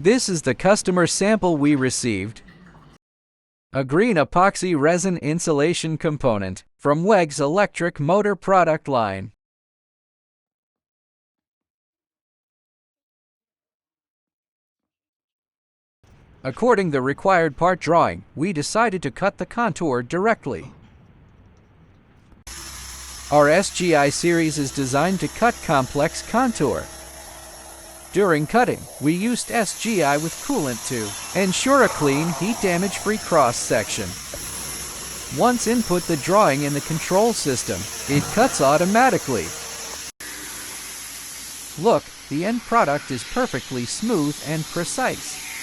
This is the customer sample we received. A green epoxy resin insulation component from WEG's electric motor product line. According the required part drawing, we decided to cut the contour directly. Our SGI series is designed to cut complex contour. During cutting, we used SGI with coolant to ensure a clean, heat damage-free cross-section. Once input the drawing in the control system, it cuts automatically. Look, the end product is perfectly smooth and precise.